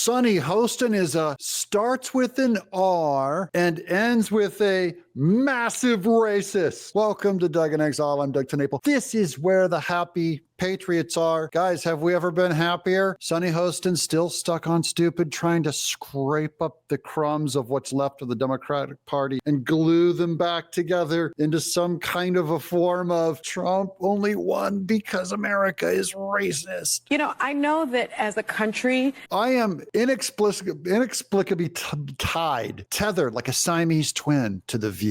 Sunny Hostin starts with an R and ends with a massive racist. Welcome to Doug in Exile. I'm Doug TenNapel. This is where the happy patriots are. Guys, have we ever been happier? Sunny Hostin still stuck on stupid, trying to scrape up the crumbs of what's left of the Democratic Party and glue them back together into some kind of a form of Trump only won because America is racist. You know, I know that as a country, I am inexplicably tethered like a Siamese twin to the View.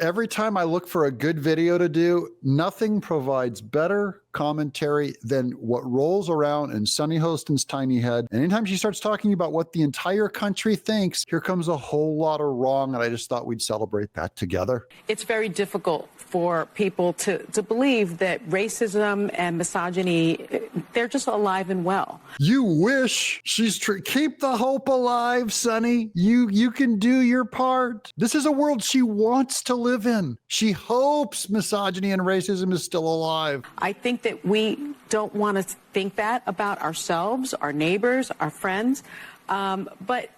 Every time I look for a good video to do, nothing provides better commentary than what rolls around in Sunny Hostin's tiny head. And anytime she starts talking about what the entire country thinks, here comes a whole lot of wrong. And I just thought we'd celebrate that together. it's very difficult for people to believe that racism and misogyny, they're just alive and well. You wish she's keep the hope alive, Sunny. You can do your part. This is a world she wants to live in. She hopes misogyny and racism is still alive. I think that we don't want to think that about ourselves, our neighbors, our friends, but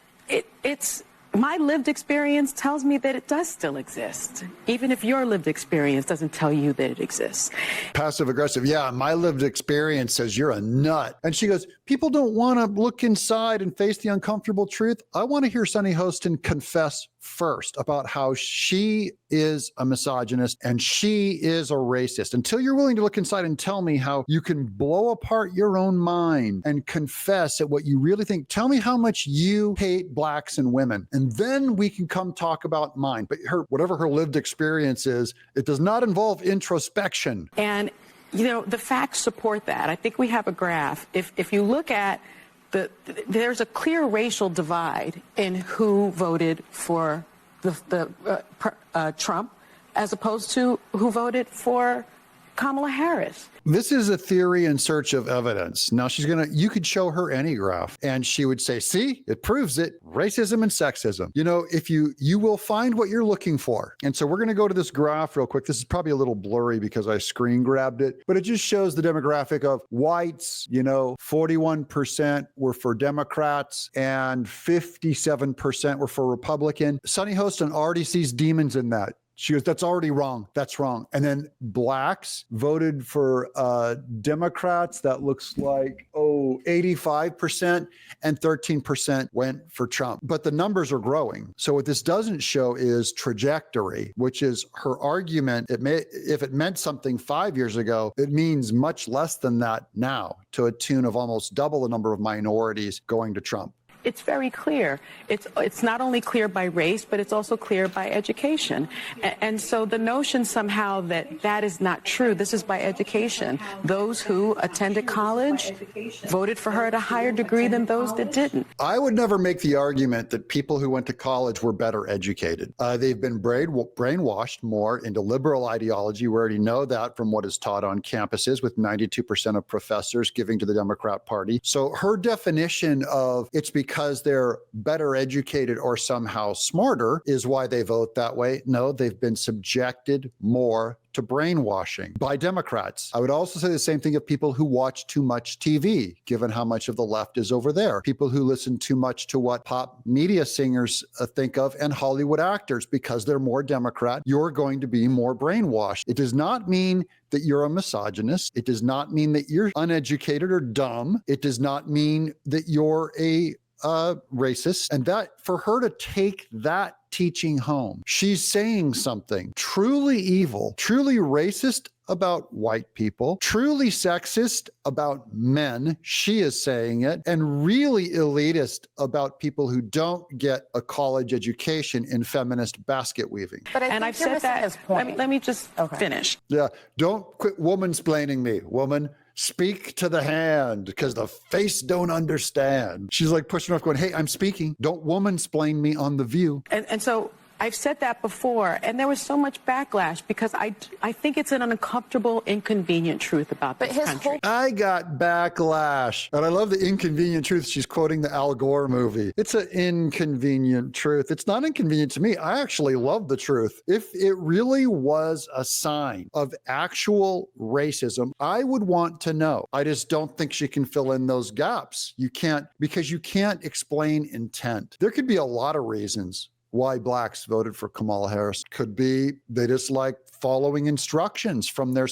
it's my lived experience tells me that it does still exist, even if your lived experience doesn't tell you that it exists. Passive aggressive. Yeah, my lived experience says you're a nut. And she goes, people don't want to look inside and face the uncomfortable truth. I want to hear Sunny Hostin confess first about how she is a misogynist and she is a racist. Until you're willing to look inside and tell me how you can blow apart your own mind and confess at what you really think. Tell me how much you hate blacks and women, and then we can come talk about mine. But whatever her lived experience is, it does not involve introspection. And, you know, the facts support that. I think we have a graph. If you look at there's a clear racial divide in who voted for Trump as opposed to who voted for Kamala Harris. This is a theory in search of evidence. Now you could show her any graph and she would say, see, it proves it, racism and sexism. You know, if you will find what you're looking for. And so we're going to go to this graph real quick. This is probably a little blurry because I screen grabbed it, but it just shows the demographic of whites. You know, 41% were for Democrats and 57% were for Republican. Sunny Hostin already sees demons in that. She goes, that's already wrong. That's wrong. And then blacks voted for Democrats. That looks like, 85%, and 13% went for Trump. But the numbers are growing. So what this doesn't show is trajectory, which is her argument. If it meant something 5 years ago, it means much less than that now, to a tune of almost double the number of minorities going to Trump. It's very clear. It's not only clear by race, but it's also clear by education. And so the notion somehow that is not true. This is by education. Those who attended college voted for her at a higher degree than those that didn't. I would never make the argument that people who went to college were better educated. They've been brainwashed more into liberal ideology. We already know that from what is taught on campuses, with 92% of professors giving to the Democrat Party. So her definition of it's because they're better educated or somehow smarter is why they vote that way. No, they've been subjected more to brainwashing by Democrats. I would also say the same thing of people who watch too much TV, given how much of the left is over there. People who listen too much to what pop media singers think of, and Hollywood actors, because they're more Democrat, you're going to be more brainwashed. It does not mean that you're a misogynist. It does not mean that you're uneducated or dumb. It does not mean that you're a racist. And that, for her to take that teaching home, she's saying something truly evil, truly racist about white people, truly sexist about men. She is saying it, and really elitist about people who don't get a college education in feminist basket weaving. But I've said that. Let me just finish. Yeah, don't quit woman-splaining me, woman. Speak to the hand, because the face don't understand. She's like pushing off going, hey, I'm speaking. Don't woman-splain me on The View. And so I've said that before, and there was so much backlash because I think it's an uncomfortable, inconvenient truth about this country. I got backlash. And I love the inconvenient truth. She's quoting the Al Gore movie. It's an inconvenient truth. It's not inconvenient to me. I actually love the truth. If it really was a sign of actual racism, I would want to know. I just don't think she can fill in those gaps. You can't, because you can't explain intent. There could be a lot of reasons why blacks voted for Kamala Harris. Could be they just like following instructions from their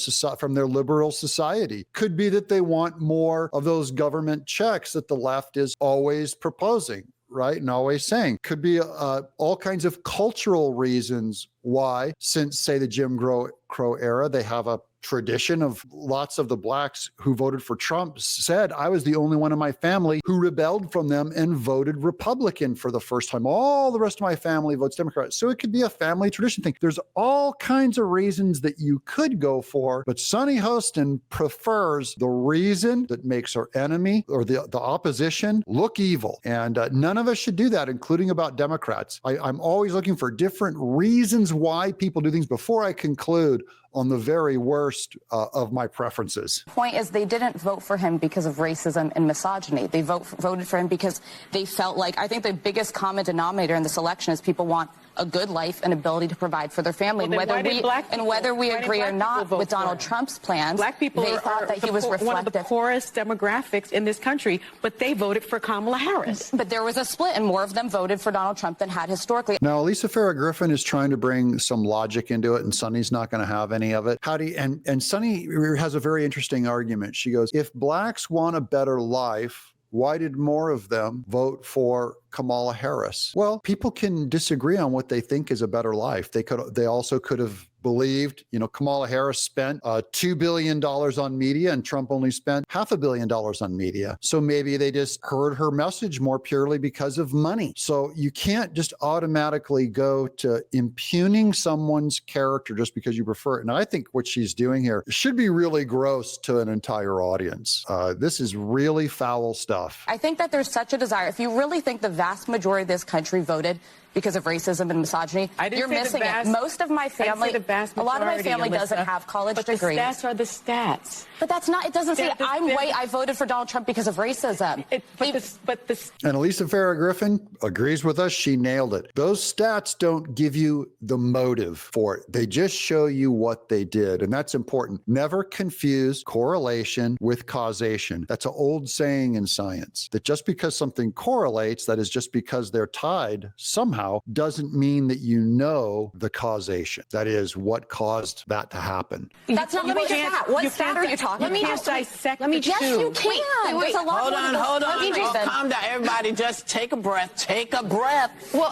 liberal society. Could be that they want more of those government checks that the left is always proposing, right? And always saying. Could be all kinds of cultural reasons why, since, say, the Jim Crow era, they have a tradition of lots of the blacks who voted for Trump said, I was the only one in my family who rebelled from them and voted Republican for the first time. All the rest of my family votes Democrat. So it could be a family tradition thing. There's all kinds of reasons that you could go for, but Sunny Hostin prefers the reason that makes her enemy or the opposition look evil. And none of us should do that, including about Democrats. I'm always looking for different reasons why people do things before I conclude on the very worst of my preferences. Point is, they didn't vote for him because of racism and misogyny. They voted for him because they felt like, I think the biggest common denominator in this election is people want a good life and ability to provide for their family. Well, and whether we agree or not with Donald Trump's plans, black people thought that he was reflective. One of the poorest demographics in this country, but they voted for Kamala Harris. But there was a split, and more of them voted for Donald Trump than had historically. Now, Lisa Farrah Griffin is trying to bring some logic into it, and Sunny's not going to have any of it. And Sunny has a very interesting argument. She goes, if blacks want a better life, why did more of them vote for Kamala Harris? Well, people can disagree on what they think is a better life. They also could have believed, Kamala Harris spent $2 billion on media and Trump only spent $500 million on media. So maybe they just heard her message more purely because of money. So you can't just automatically go to impugning someone's character just because you prefer it. And I think what she's doing here should be really gross to an entire audience. This is really foul stuff. I think that there's such a desire. If you really think the vast majority of this country voted because of racism and misogyny, you're missing it. Most of my family, a lot of my family doesn't have college degrees. But the stats are the stats. But that's not, it doesn't say I voted for Donald Trump because of racism. And Lisa Farrah Griffin agrees with us. She nailed it. Those stats don't give you the motive for it. They just show you what they did. And that's important. Never confuse correlation with causation. That's an old saying in science, that just because something correlates, that is just because they're tied somehow, doesn't mean that you know the causation. That is what caused that to happen. That's not what stat are you talking about? Let me just dissect the two. Yes, you can. Wait. Hold on. Calm down. Everybody just take a breath. Take a breath. Well,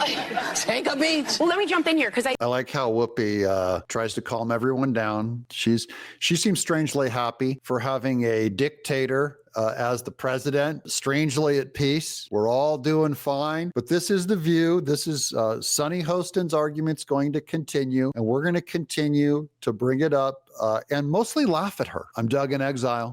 take a beat. Well, let me jump in here because I like how Whoopi tries to calm everyone down. She seems strangely happy for having a dictator as the president, strangely at peace. We're all doing fine. But this is the view. This is Sunny Hostin's argument's going to continue, and we're going to continue to bring it up and mostly laugh at her. I'm Doug in Exile.